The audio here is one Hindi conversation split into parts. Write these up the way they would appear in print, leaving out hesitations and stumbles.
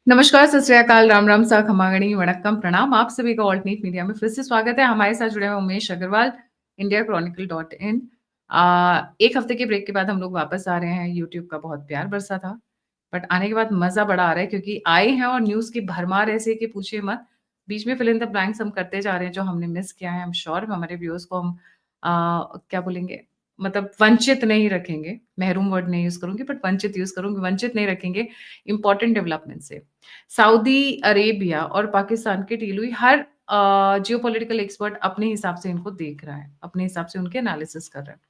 नमस्कार, सत श्री अकाल, राम राम, सा खमागणी, वणक्कम, प्रणाम। आप सभी का ऑल्ट न्यूज़ मीडिया में फिर से स्वागत है। हमारे साथ जुड़े हैं Umesh Agrawal, India Chronicle dot in. एक हफ्ते के ब्रेक के बाद हम लोग वापस आ रहे हैं। यूट्यूब का बहुत प्यार बरसा था, बट आने के बाद मज़ा बड़ा आ रहा है क्योंकि आए हैं और न्यूज़ की भरमार ऐसी है कि पूछिए मत। बीच में फिल इन द ब्लैंक्स हम करते जा रहे हैं, जो हमने मिस किया है। आई एम श्योर हमारे व्यूअर्स को हम क्या बोलेंगे, मतलब वंचित नहीं रखेंगे। महरूम वर्ड नहीं यूज़ करूँगी, बट वंचित यूज़ करूँगी। वंचित नहीं रखेंगे इम्पोर्टेंट डेवलपमेंट से। सऊदी अरेबिया और पाकिस्तान के डील हुई। हर जियोपॉलिटिकल एक्सपर्ट अपने हिसाब से इनको देख रहा है, अपने हिसाब से उनके एनालिसिस कर रहा है।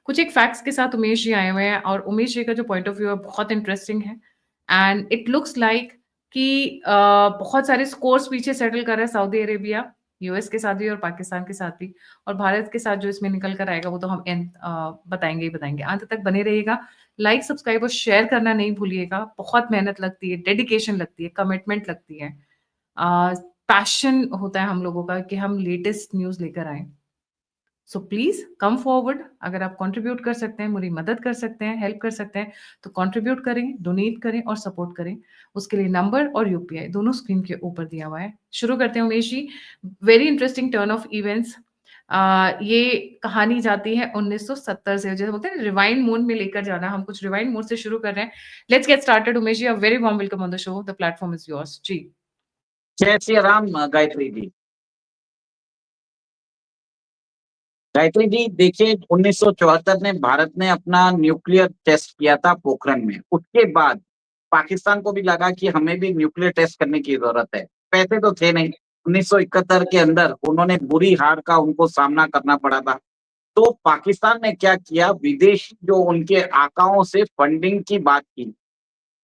कुछ एक फैक्ट्स के साथ उमेश जी आए हुए हैं और उमेश जी का जो पॉइंट ऑफ व्यू है बहुत इंटरेस्टिंग है एंड इट लुक्स लाइक कि बहुत सारे स्कोर्स पीछे सेटल कर रहा है सऊदी अरेबिया, यूएस के साथ भी और पाकिस्तान के साथ भी, और भारत के साथ जो इसमें निकल कर आएगा वो तो हम बताएंगे ही बताएंगे। अंत तक बने रहिएगा। लाइक, सब्सक्राइब और शेयर करना नहीं भूलिएगा। बहुत मेहनत लगती है, डेडिकेशन लगती है, कमिटमेंट लगती है, पैशन होता है हम लोगों का कि हम लेटेस्ट न्यूज़ लेकर आएँ। So please come forward. अगर आप कंट्रीब्यूट कर सकते हैं, मेरी मदद कर सकते हैं, हेल्प कर सकते हैं, तो कंट्रीब्यूट करें, डोनेट करें और सपोर्ट करें। उसके लिए नंबर और यूपीआई दोनों स्क्रीन के ऊपर दिया हुआ है। शुरू करते हैं Umesh ji. Very interesting turn of events. ये कहानी जाती है 1970 से, जैसे बोलते हैं रिवाइंड मोड में लेकर जाना। हम कुछ रिवाइंड मोड से शुरू कर रहे हैं। Let's get started Umesh ji. A very warm welcome on the show. The platform is yours. जी। जय श्री राम। गायत्री जी, देखिए 1974 में भारत ने अपना न्यूक्लियर टेस्ट किया था पोखरण में। उसके बाद पाकिस्तान को भी लगा कि हमें भी न्यूक्लियर टेस्ट करने की जरूरत है। पैसे तो थे नहीं। 1971 के अंदर उन्होंने बुरी हार का उनको सामना करना पड़ा था। तो पाकिस्तान ने क्या किया, विदेशी जो उनके आकाओं से फंडिंग की बात की।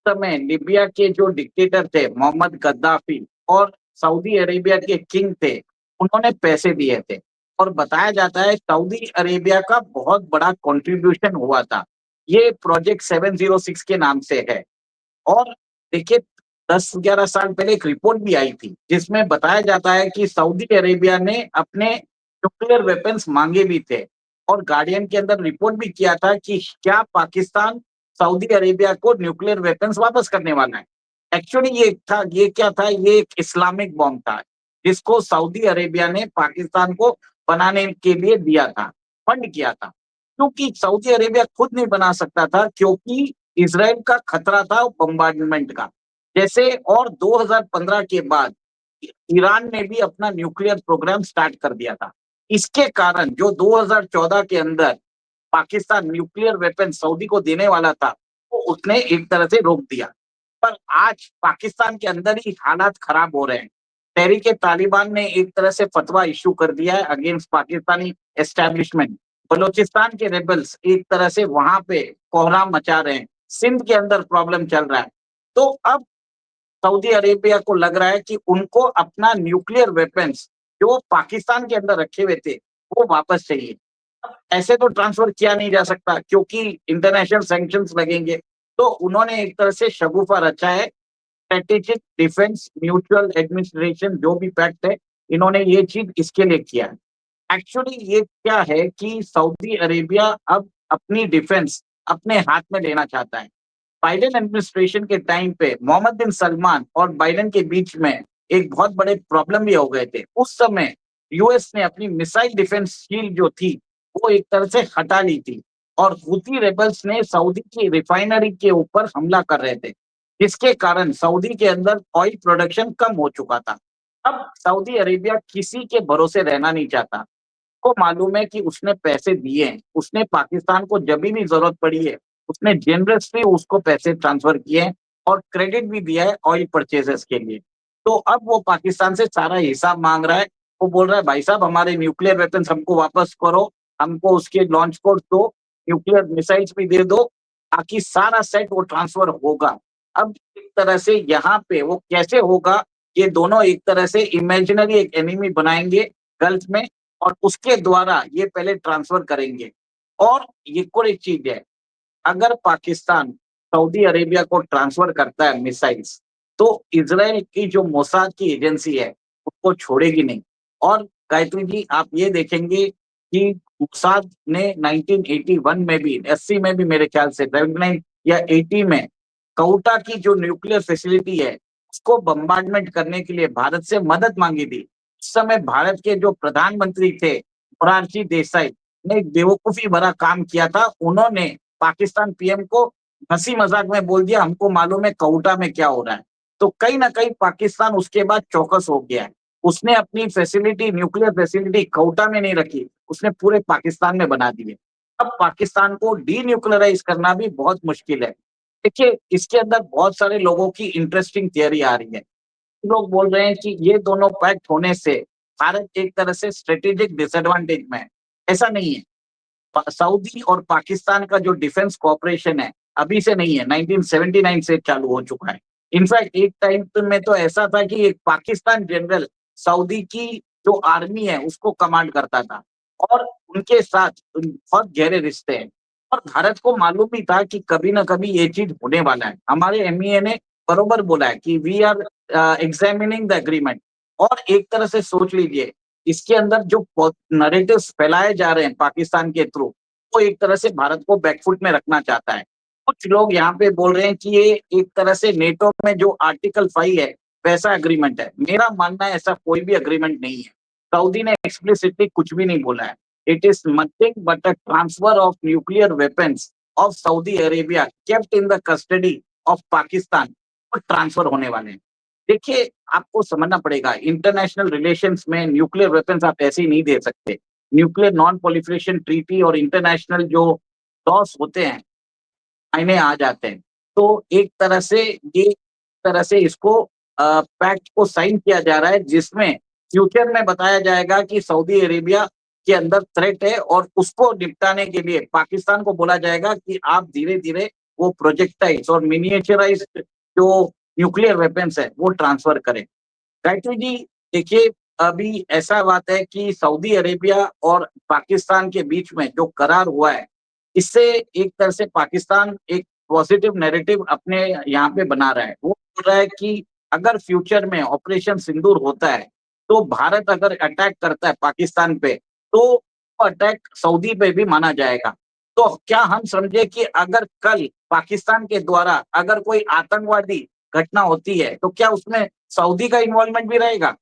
समय लीबिया के जो डिक्टेटर थे मोहम्मद गद्दाफी और सऊदी अरेबिया के किंग थे, उन्होंने पैसे दिए थे। और बताया जाता है सऊदी अरेबिया का बहुत बड़ा कंट्रीब्यूशन हुआ था। ये प्रोजेक्ट 706 के नाम से है। और देखिए 10-11 साल पहले एक रिपोर्ट भी आई थी जिसमें बताया जाता है कि सऊदी अरेबिया ने अपने न्यूक्लियर वेपन्स मांगे भी थे। और गार्डियन के अंदर रिपोर्ट भी किया था कि क्या पाकिस्तान सऊदी अरेबिया को न्यूक्लियर वेपन्स वापस करने वाला है। एक्चुअली ये क्या था, ये एक इस्लामिक बॉम्ब था जिसको सऊदी अरेबिया ने पाकिस्तान को बनाने के लिए दिया था, फंड किया था। क्योंकि सऊदी अरेबिया खुद नहीं बना सकता था, क्योंकि इसराइल का खतरा था बम्बार्डमेंट का। जैसे और 2015 के बाद ईरान ने भी अपना न्यूक्लियर प्रोग्राम स्टार्ट कर दिया था। इसके कारण जो 2014 के अंदर पाकिस्तान न्यूक्लियर वेपन सऊदी को देने वाला था, वो उसने एक तरह से रोक दिया। पर आज पाकिस्तान के अंदर ही हालात खराब हो रहे हैं। तहरीके तालिबान ने एक तरह से फतवा इश्यू कर दिया है अगेंस्ट पाकिस्तानी एस्टैब्लिशमेंट। बलूचिस्तान के रेबल्स एक तरह से वहां पे कोहराम मचा रहे हैं। सिंध के अंदर प्रॉब्लम चल रहा है। तो अब सऊदी अरेबिया को लग रहा है कि उनको अपना न्यूक्लियर वेपन्स जो पाकिस्तान के अंदर रखे हुए थे वो वापस चाहिए। ऐसे तो ट्रांसफर किया नहीं जा सकता क्योंकि इंटरनेशनल सैंक्शंस लगेंगे। तो उन्होंने एक तरह से शगुफा रचा है। स्ट्रेटेजिक डिफेंस म्यूचुअल एडमिनिस्ट्रेशन जो भी पैक्ट है, इन्होंने ये चीज इसके लिए किया है। एक्चुअली ये क्या है कि सऊदी अरेबिया अब अपनी डिफेंस अपने हाथ में लेना चाहता है। बाइडेन एडमिनिस्ट्रेशन के टाइम पे मोहम्मद बिन सलमान और बाइडेन के बीच में एक बहुत बड़े प्रॉब्लम भी हो गए थे। उस समय यूएस ने अपनी मिसाइल डिफेंस शील्ड जो थी वो एक तरह से हटा ली थी। और हुती रेबल्स ने सऊदी की रिफाइनरी के ऊपर हमला कर रहे थे, जिसके कारण सऊदी के अंदर ऑयल प्रोडक्शन कम हो चुका था। अब सऊदी अरेबिया किसी के भरोसे रहना नहीं चाहता। को मालूम है कि उसने पैसे दिए हैं, उसने पाकिस्तान को जब भी जरूरत पड़ी है उसने जेनरसली उसको पैसे ट्रांसफर किए हैं और क्रेडिट भी दिया है ऑयल परचेजेस के लिए। तो अब वो पाकिस्तान से सारा हिसाब मांग रहा है। वो बोल रहा है भाई साहब हमारे न्यूक्लियर वेपन्स हमको वापस करो, हमको उसके लॉन्च कोड दो, न्यूक्लियर मिसाइल्स भी दे दो, ताकि सारा सेट वो ट्रांसफर होगा। अब एक तरह से यहाँ पे वो कैसे होगा, ये दोनों एक तरह से इमेजिनरी एक एनिमी बनाएंगे गल्फ में और उसके द्वारा ये पहले ट्रांसफर करेंगे। और ये कोई चीज है, अगर पाकिस्तान सऊदी अरेबिया को ट्रांसफर करता है मिसाइल्स, तो इजराइल की जो मोसाद की एजेंसी है उसको छोड़ेगी नहीं। और गायत्री जी आप ये देखेंगे कि मोसाद ने 1981 में भी 80 में भी मेरे ख्याल से 79 या 80 में कौटा की जो न्यूक्लियर फैसिलिटी है उसको बम्बार्डमेंट करने के लिए भारत से मदद मांगी थी। उस समय भारत के जो प्रधानमंत्री थे मोरारजी देसाई ने एक बेवकूफी भरा काम किया था। उन्होंने पाकिस्तान पीएम को हंसी मजाक में बोल दिया, हमको मालूम है कौटा में क्या हो रहा है। तो कहीं ना कहीं पाकिस्तान उसके बाद चौकस हो गया है। उसने अपनी फैसिलिटी, न्यूक्लियर फैसिलिटी कौटा में नहीं रखी, उसने पूरे पाकिस्तान में बना दी है। अब पाकिस्तान को डीन्यूक्लियराइज करना भी बहुत मुश्किल है। देखिए, इसके अंदर बहुत सारे लोगों की इंटरेस्टिंग थियरी आ रही है। लोग बोल रहे हैं कि ये दोनों पैक्ट होने से भारत एक तरह से स्ट्रेटेजिक डिसएडवांटेज में है। ऐसा नहीं है। सऊदी और पाकिस्तान का जो डिफेंस कॉपरेशन है, अभी से नहीं है, 1979 से चालू हो चुका है। इनफैक्ट एक टाइम में तो ऐसा था कि एक पाकिस्तान जनरल सऊदी की जो आर्मी है उसको कमांड करता था और उनके साथ बहुत गहरे रिश्ते हैं। और भारत को मालूम भी था कि कभी ना कभी ये चीज होने वाला है। हमारे एमईए ने बरोबर बोला है कि we are examining the agreement. और एक तरह से सोच लीजिए, इसके अंदर जो नैरेटिव्स फैलाए जा रहे हैं पाकिस्तान के थ्रू, वो एक तरह से भारत को बैकफुट में रखना चाहता है। कुछ लोग यहाँ पे बोल रहे हैं कि ये एक तरह से नेटो में जो आर्टिकल 5 है वैसा एग्रीमेंट है। मेरा मानना है ऐसा कोई भी एग्रीमेंट नहीं है। सऊदी ने एक्सप्लिसिटली कुछ भी नहीं बोला है। It is nothing but a transfer of nuclear weapons of Saudi Arabia kept in the custody of Pakistan, और ट्रांसफर होने वाले हैं। देखिए, आपको समझना पड़ेगा, इंटरनेशनल रिलेशंस में न्यूक्लियर वेपन्स आप ऐसे ही नहीं दे सकते। न्यूक्लियर नॉन प्रोलिफरेशन ट्रीटी और इंटरनेशनल जो लॉस होते हैं, मायने आ जाते हैं। तो एक तरह से ये तरह से इसको पैक्ट को साइन किया जा रहा है, जिसमें फ्यूचर में बताया जाएगा कि सऊदी अरेबिया के अंदर थ्रेट है और उसको निपटाने के लिए पाकिस्तान को बोला जाएगा कि आप धीरे-धीरे वो प्रोजेक्टाइल्स और मिनिएचराइज्ड जो न्यूक्लियर वेपन्स है वो ट्रांसफर करें। गायत्री जी, देखिए, अभी ऐसा बात है कि सऊदी अरेबिया और पाकिस्तान के बीच में जो करार हुआ है, इससे एक तरह से पाकिस्तान एक पॉजिटिव नैरेटिव अपने यहाँ पे बना रहा है। वो बोल रहा है कि अगर फ्यूचर में ऑपरेशन सिंदूर होता है, तो भारत अगर अटैक करता है पाकिस्तान पे, तो वो अटैक सऊदी पे भी माना जाएगा। तो क्या हम समझे कि अगर कल पाकिस्तान के द्वारा अगर कोई आतंकवादी घटना होती है, तो क्या उसमें सऊदी का इन्वॉल्वमेंट भी रहेगा?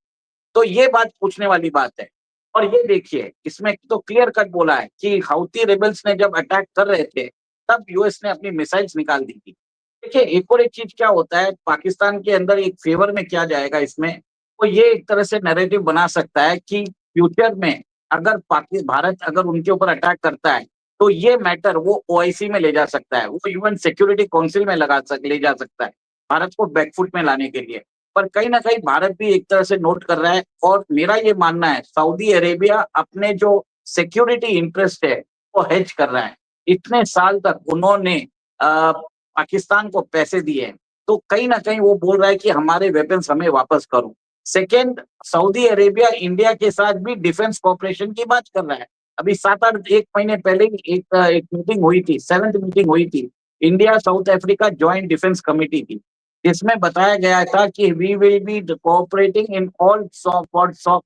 तो ये बात पूछने वाली बात है। और ये देखिए, इसमें तो क्लियर कट बोला है कि हाउती रेबल्स ने जब अटैक कर रहे थे, तब यूएस ने अपनी मिसाइल्स निकाल दी थी। देखिए, एक और एक चीज़ क्या होता है, पाकिस्तान के अंदर एक फेवर में क्या जाएगा इसमें, वो ये एक तरह से नैरेटिव बना सकता है कि फ्यूचर में अगर भारत अगर उनके ऊपर अटैक करता है, तो ये मैटर वो ओआईसी में ले जा सकता है, वो इवन सिक्योरिटी काउंसिल में ले जा सकता है, भारत को बैकफुट में लाने के लिए। पर कहीं न कहीं भारत भी एक तरह से नोट कर रहा है और मेरा ये मानना है सऊदी अरेबिया अपने जो सिक्योरिटी इंटरेस्ट है, वो हेज कर रहा है। इतने साल तक उन्होंने पाकिस्तान को पैसे दिए हैं, तो कहीं न कहीं वो बोल रहा है कि हमारे वेपन्स हमें वापस करो। सेकंड, सऊदी अरेबिया इंडिया के साथ भी डिफेंस कोऑपरेशन की बात कर रहा है। अभी 7-8 1 महीने पहले ही एक मीटिंग हुई थी, 7th मीटिंग हुई थी। India South Africa joint defence committee की। इसमें बताया गया था कि we will be cooperating in all sorts of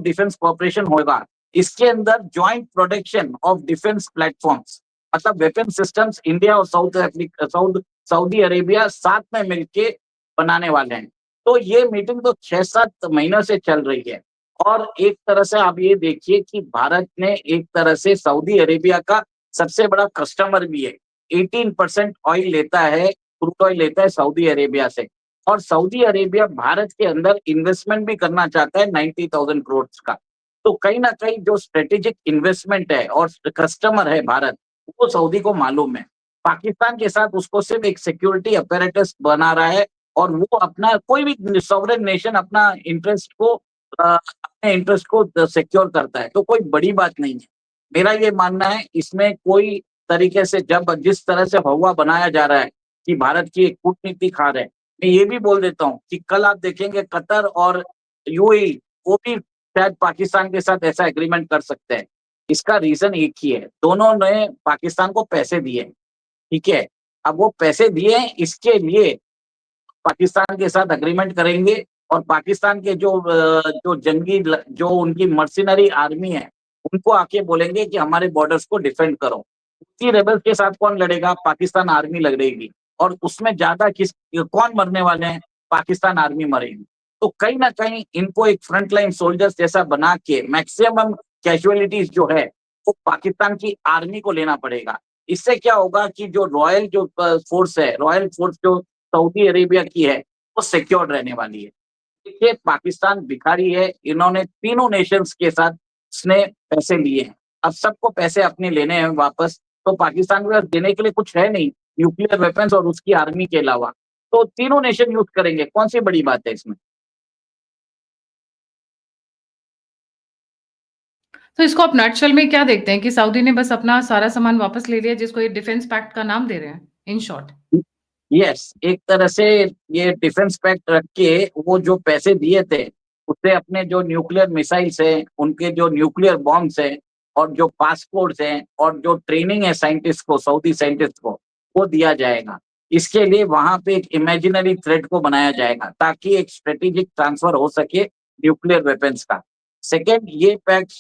defence cooperation होगा। इसके अंदर joint production of defence platforms, मतलब वेपन सिस्टम्स इंडिया और सऊदी अरेबिया साथ में मिलके बनाने वाले हैं। तो ये मीटिंग तो 6-7 महीनों से चल रही है। और एक तरह से आप ये देखिए कि भारत ने एक तरह से सऊदी अरेबिया का सबसे बड़ा कस्टमर भी है। 18% ऑयल लेता है, क्रूड ऑयल लेता है सऊदी अरेबिया से। और सऊदी अरेबिया भारत के अंदर इन्वेस्टमेंट भी करना चाहता है 90,000 करोड़ का। तो कहीं न कहीं जो स्ट्रेटेजिक इन्वेस्टमेंट है और कस्टमर है भारत, वो सऊदी को मालूम है। पाकिस्तान के साथ उसको सिर्फ एक सिक्योरिटी apparatus बना रहा है और वो अपना कोई भी सॉवरेन नेशन अपना अपने इंटरेस्ट को सिक्योर करता है, तो कोई बड़ी बात नहीं है। मेरा ये मानना है इसमें कोई तरीके से जब जिस तरह से हौवा बनाया जा रहा है कि भारत की एक कूटनीति खा रहे हैं, मैं ये भी बोल देता हूँ कि कल आप देखेंगे कतर और यूएई वो भी शायद पाकिस्तान के साथ ऐसा एग्रीमेंट कर सकते हैं। इसका रीज़न एक ही है, दोनों ने पाकिस्तान को पैसे दिए हैं, ठीक है? अब वो पैसे दिए हैं, इसके लिए पाकिस्तान के साथ एग्रीमेंट करेंगे और पाकिस्तान के जो उनकी मर्सिनरी आर्मी है, उनको आके बोलेंगे कि हमारे बॉर्डर्स को डिफेंड करो। हुती रेबल्स के साथ कौन लड़ेगा? पाकिस्तान आर्मी लड़ेगी और उसमें ज्यादा कौन मरने वाले हैं? पाकिस्तान आर्मी मरेगी। तो कहीं ना कहीं इनको एक फ्रंट लाइन सोल्जर्स जैसा बना के मैक्सिमम कैजुअलिटीज जो है वो पाकिस्तान की आर्मी को लेना पड़ेगा। इससे क्या होगा कि जो रॉयल जो फोर्स है, रॉयल फोर्स जो सऊदी अरेबिया की है, वो सिक्योर्ड रहने वाली है। देखिए पाकिस्तान भिखारी है, इन्होंने तीनों नेशंस के साथ उसने पैसे लिए हैं, अब सबको पैसे अपने लेने हैं वापस। तो पाकिस्तान के पास देने के लिए कुछ है नहीं न्यूक्लियर वेपन्स और उसकी आर्मी के अलावा, तो तीनों नेशन यूज करेंगे, कौन सी बड़ी बात है इसमें? तो इसको आप नटशेल में क्या देखते हैं कि सऊदी ने बस अपना सारा सामान वापस ले लिया जिसको ये डिफेंस पैक्ट का नाम दे रहे हैं, इन शॉर्ट? यस, एक तरह से ये डिफेंस पैक्ट रख के वो जो पैसे दिए थे उससे अपने जो न्यूक्लियर मिसाइल्स हैं, उनके जो न्यूक्लियर बॉम्ब्स हैं और जो पासपोर्ट्स हैं और जो ट्रेनिंग है साइंटिस्ट को, सऊदी साइंटिस्ट को, वो दिया जाएगा। इसके लिए वहां पे एक इमेजिनरी थ्रेट को बनाया जाएगा ताकि एक स्ट्रेटेजिक ट्रांसफर हो सके न्यूक्लियर वेपन्स का। सेकेंड, ये पैक्ट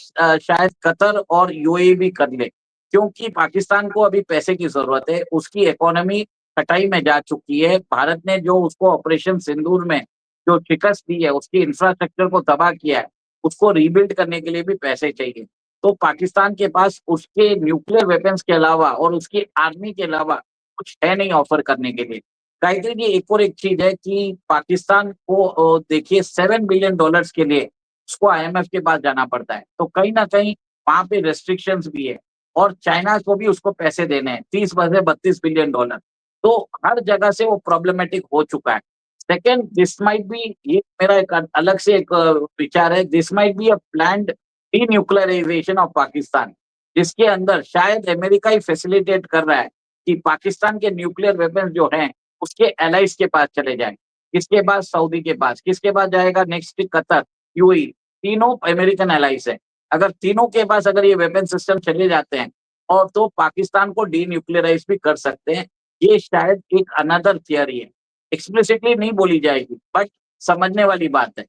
शायद कतर और यूएई भी कर ले, क्योंकि पाकिस्तान को अभी पैसे की जरूरत है, उसकी इकोनॉमी कटाई में जा चुकी है। भारत ने जो उसको ऑपरेशन सिंदूर में जो शिकस्त दी है, उसकी इंफ्रास्ट्रक्चर को तबाह किया है, उसको रीबिल्ड करने के लिए भी पैसे चाहिए। तो पाकिस्तान के पास उसके न्यूक्लियर वेपन्स के अलावा और उसकी आर्मी के अलावा कुछ है नहीं ऑफर करने के लिए। गायत्री जी, एक और एक चीज है कि पाकिस्तान को देखिए $7 बिलियन के लिए उसको आईएमएफ के पास जाना पड़ता है, तो कहीं ना कहीं वहां पे रेस्ट्रिक्शंस भी है। और चाइना को भी उसको पैसे देने हैं, 30 बजे $32 बिलियन। तो हर जगह से वो प्रॉब्लमेटिक हो चुका है। सेकेंड, दिस माइट बी, ये मेरा एक अलग से एक विचार है, this might be a planned denuclearisation of Pakistan, जिसके अंदर शायद अमेरिका ही फैसिलिटेट कर रहा है कि पाकिस्तान के न्यूक्लियर वेपन्स जो हैं उसके एलाइज के पास चले जाएं। किसके पास? सऊदी के पास। किसके पास जाएगा नेक्स्ट? कतर, यूएई, तीनों अमेरिकन एलाइज है। अगर तीनों के पास अगर ये वेपन सिस्टम चले जाते हैं और तो पाकिस्तान को डीन्यूक्लियराइज भी कर सकते हैं। ये शायद एक अनदर थियरी है, एक्सप्लिसिटली नहीं बोली जाएगी बट समझने वाली बात है।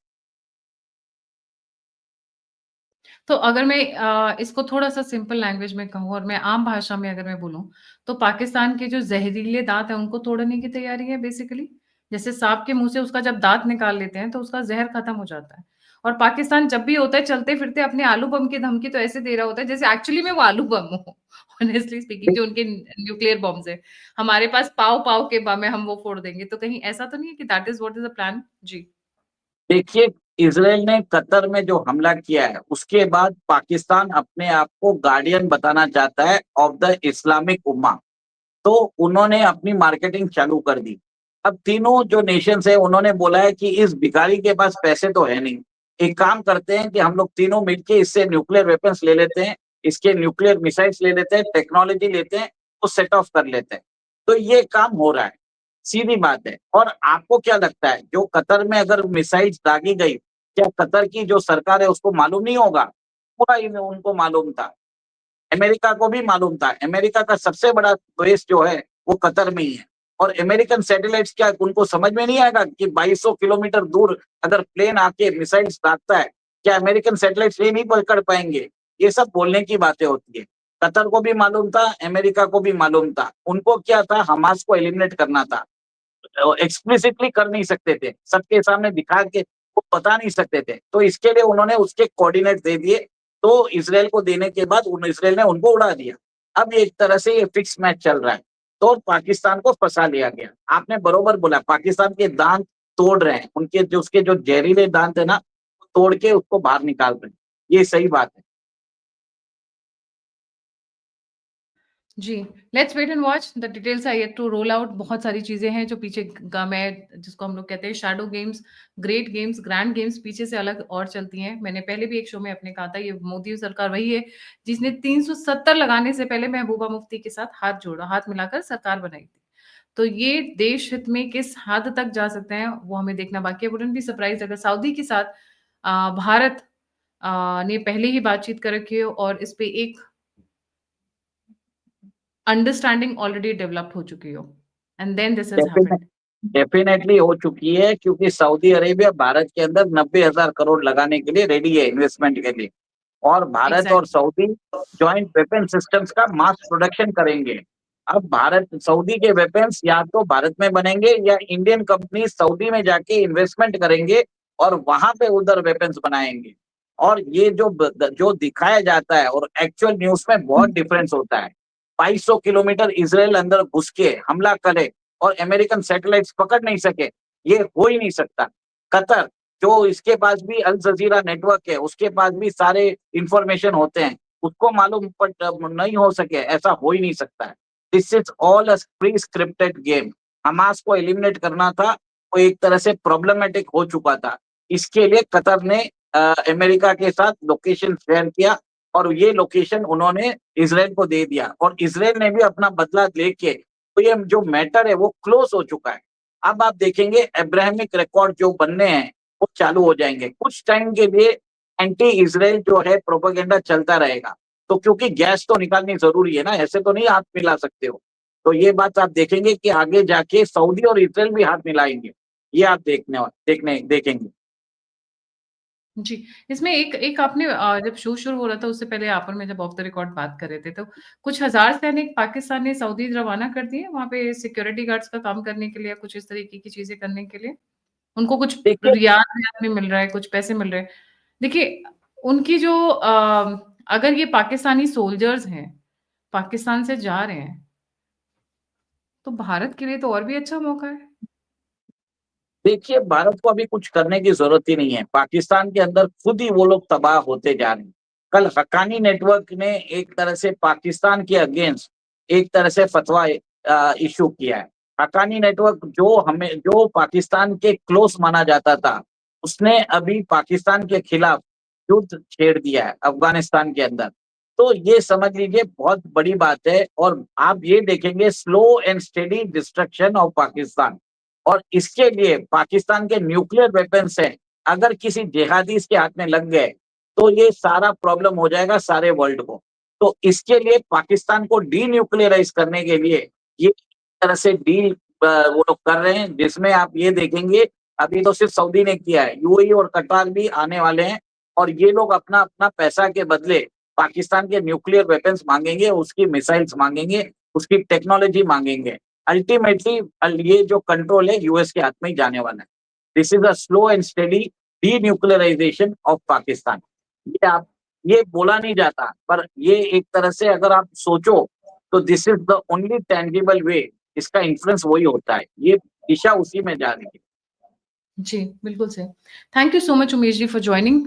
तो अगर मैं इसको थोड़ा-सा सिंपल लैंग्वेज में कहूँ और मैं आम भाषा में अगर मैं बोलूँ, तो पाकिस्तान के जो ज़हरीले दाँत हैं, उनको तोड़ने की तैयारी है बेसिकली। जैसे सांप के मुँह से उसका जब दाँत निकाल लेते हैं, तो उसका ज़हर खत्म हो जाता है। और पाकिस्तान जब भी होता है चलते-फिरते अपने आलू बम की धमकी तो ऐसे दे रहा होता है, जैसे एक्चुअली में वो आलू बम हो। ऑनेस्टली स्पीकिंग जो उनके न्यूक्लियर बॉम्ब्स हैं। हमारे पास पाव-पाव के बम है, हम वो फोड़ देंगे। तो कहीं ऐसा तो नहीं है कि that is what is the plan? जी। देखिए, इसराइल ने कतर में जो हमला किया है उसके बाद पाकिस्तान अपने आप को गार्डियन बताना चाहता है ऑफ द इस्लामिक उम्मा। तो उन्होंने अपनी मार्केटिंग चालू कर दी। अब तीनों जो नेशंस है उन्होंने बोला है कि इस भिखारी के पास पैसे तो है नहीं, एक काम करते हैं कि हम लोग तीनों मिलके इससे न्यूक्लियर वेपन्स ले लेते हैं, इसके न्यूक्लियर मिसाइल्स ले लेते हैं, टेक्नोलॉजी लेते हैं, वो सेट ऑफ कर लेते हैं। तो ये काम हो रहा है, सीधी बात है। और आपको क्या लगता है जो कतर में अगर मिसाइल्स दागी गई, क्या कतर की जो सरकार है उसको मालूम नहीं होगा? पूरा उनको मालूम था, अमेरिका को भी मालूम था। अमेरिका का सबसे बड़ा बेस जो है वो कतर में ही है। और अमेरिकन सैटेलाइट्स, क्या उनको समझ में नहीं आएगा कि 2200 किलोमीटर दूर अगर प्लेन आके मिसाइल्स दागता है, क्या अमेरिकन सैटेलाइट्स ये नहीं पकड़ पाएंगे? ये सब बोलने की बातें होती है। कतर को भी मालूम था, अमेरिका को भी मालूम था। उनको क्या था, हमास को एलिमिनेट करना था। एक्सप्लिसिटली कर नहीं सकते थे, सबके सामने दिखा के वो बता नहीं सकते थे, तो इसके लिए उन्होंने उसके कोऑर्डिनेट दे दिए। तो इसराइल को देने के बाद इसराइल ने उनको उड़ा दिया। अब एक तरह से ये फिक्स मैच चल रहा है, तो पाकिस्तान को फंसा लिया गया। आपने बरोबर बोला, पाकिस्तान के दांत तोड़ रहे हैं, उनके जो उसके जो जहरीले दांत है ना, तोड़ के उसको बाहर निकाल रहे हैं। ये सही बात है। जी, let's wait and watch the details are yet to roll out. बहुत सारी चीज़ें हैं जो पीछे गाँव में जिसको हम लोग कहते हैं shadow games, great games, grand games पीछे से अलग और चलती हैं। मैंने पहले भी एक शो में अपने कहा था ये मोदी सरकार वही है जिसने 370 लगाने से पहले महबूबा मुफ्ती के साथ हाथ मिलाकर सरकार बनाई थी। तो ये देश हित में किस हद तक जा सकते हैं वो हमें देखना बाकी है। वुडन्ट बी सरप्राइज्ड अगर सऊदी के साथ भारत ने पहले ही बातचीत कर रखी हो और इस पे एक अंडरस्टैंडिंग ऑलरेडी डेवलप्ड हो चुकी हो and then this has definite happened. Definitely हो चुकी है, क्योंकि सऊदी अरेबिया भारत के अंदर 90,000 करोड़ लगाने के लिए रेडी है इन्वेस्टमेंट के लिए। और भारत और exactly. Saudi joint weapon systems का मास प्रोडक्शन करेंगे। अब सऊदी के वेपन्स या तो भारत में बनेंगे या इंडियन कंपनी सऊदी में जाके इन्वेस्टमेंट करेंगे और वहां पे उधर वेपन्स बनाएंगे। और ये जो दिखाया जाता है और एक्चुअल न्यूज में बहुत डिफरेंस होता है। 2200 किलोमीटर इजराइल अंदर घुस के हमला करे और अमेरिकन सैटेलाइट्स पकड़ नहीं सके, ये हो ही नहीं सकता। कतर, जो इसके पास भी अल जजीरा नेटवर्क है, उसके पास भी सारे इंफॉर्मेशन होते हैं, उसको मालूम नहीं हो सके, ऐसा हो ही नहीं सकता है। This is all a pre scripted game. Hamas को एलिमिनेट करना था, वो एक तरह से प्रॉब्लमेटिक हो चुका था। इसके लिए कतर ने अमेरिका के साथ लोकेशन शेयर किया और ये लोकेशन उन्होंने इसराइल को दे दिया और इसराइल ने भी अपना बदला लेके, तो ये जो मैटर है वो क्लोज हो चुका है। अब आप देखेंगे अब्राहमिक रिकॉर्ड जो बनने हैं वो चालू हो जाएंगे। कुछ टाइम के लिए एंटी इसराइल जो है प्रोपेगेंडा चलता रहेगा, तो क्योंकि गैस तो निकालनी जरूरी है ना, ऐसे तो नहीं हाथ मिला सकते हो। तो ये बात आप देखेंगे कि आगे जाके सऊदी और इसराइल भी हाथ मिलाएंगे, ये आप देखेंगे। जी, इसमें एक एक आपने जब शो शुरू हो रहा था उससे पहले आप और मैं जब ऑफ द रिकॉर्ड बात कर रहे थे, तो कुछ हज़ार सैनिक पाकिस्तान ने सऊदी रवाना कर दिए वहाँ पे सिक्योरिटी गार्ड्स का काम करने के लिए, कुछ इस तरीके की चीज़ें करने के लिए? उनको कुछ देखिए रियाद-वियाद में मिल रहा है, कुछ पैसे मिल रहे हैं। देखिए, उनकी जो अगर ये पाकिस्तानी सोल्जर्स हैं, पाकिस्तान से जा रहे हैं, तो भारत के लिए तो और भी अच्छा मौका है। देखिए, भारत को अभी कुछ करने की जरूरत ही नहीं है। पाकिस्तान के अंदर खुद ही वो लोग तबाह होते जा रहे हैं। कल हक्कानी नेटवर्क ने एक तरह से पाकिस्तान के अगेंस्ट एक तरह से फतवा इशू किया है। हक्कानी नेटवर्क जो पाकिस्तान के क्लोज माना जाता था, उसने अभी पाकिस्तान के खिलाफ युद्ध छेड़ दिया है अफगानिस्तान के अंदर। तो ये समझ लीजिए बहुत बड़ी बात है और आप ये देखेंगे slow and steady destruction of Pakistan. और इसके लिए पाकिस्तान के न्यूक्लियर वेपन्स हैं, अगर किसी जिहादीज के हाथ में लग गए तो ये सारा प्रॉब्लम हो जाएगा सारे वर्ल्ड को। तो इसके लिए पाकिस्तान को डीन्यूक्लियराइज करने के लिए ये एक तरह से डील वो लोग कर रहे हैं, जिसमें आप ये देखेंगे अभी तो सिर्फ सऊदी ने किया है, यूएई और कतार भी आने वाले हैं और ये लोग अपना अपना पैसा के बदले पाकिस्तान के न्यूक्लियर वेपन्स मांगेंगे, उसकी मिसाइल्स मांगेंगे, उसकी टेक्नोलॉजी मांगेंगे। अल्टीमेटली ये जो कंट्रोल है यूएस के हाथ में ही जाने वाला है। This is a slow and steady denuclearisation of Pakistan. ये बोला नहीं जाता, पर ये एक तरह से अगर आप सोचो तो this is the only tangible way, इसका इन्फ्लुएंस वही होता है, ये दिशा उसी में जा रही है। जी, बिल्कुल सही। Thank you so much Umesh ji for joining.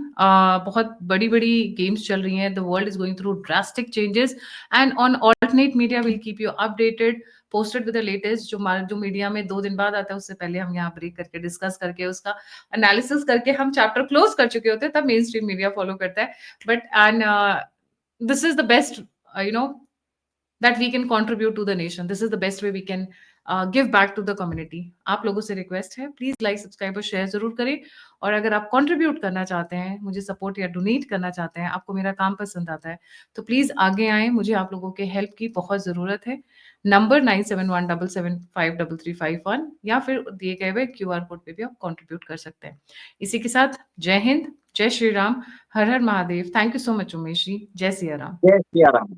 बहुत बड़ी-बड़ी गेम्स चल रही हैं। The world is going through drastic changes and on alternate media will keep you updated, posted with the latest जो मीडिया में 2 दिन बाद आता है, उससे पहले हम यहाँ ब्रेक करके डिस्कस करके उसका एनालिसिस करके हम चैप्टर क्लोज़ कर चुके होते हैं, तब मेन स्ट्रीम मीडिया फॉलो करता है। But this is the best you know that we can contribute to the nation. This is the best way we can give back to the community. आप लोगों से रिक्वेस्ट है, प्लीज लाइक सब्सक्राइब और शेयर जरूर करें। और अगर आप कंट्रीब्यूट करना चाहते हैं, मुझे सपोर्ट या डोनेट करना चाहते हैं, आपको मेरा काम पसंद आता है, तो प्लीज आगे आएं। मुझे आप लोगों के हेल्प की बहुत जरूरत है। नंबर 9717753351 या फिर दिए गए हुए QR कोड पे भी आप कंट्रीब्यूट कर सकते हैं। इसी के साथ जय हिंद, जय श्री राम, हर हर Mahadev. Thank you so much Umesh ji. जय सिया राम। जय सिया राम।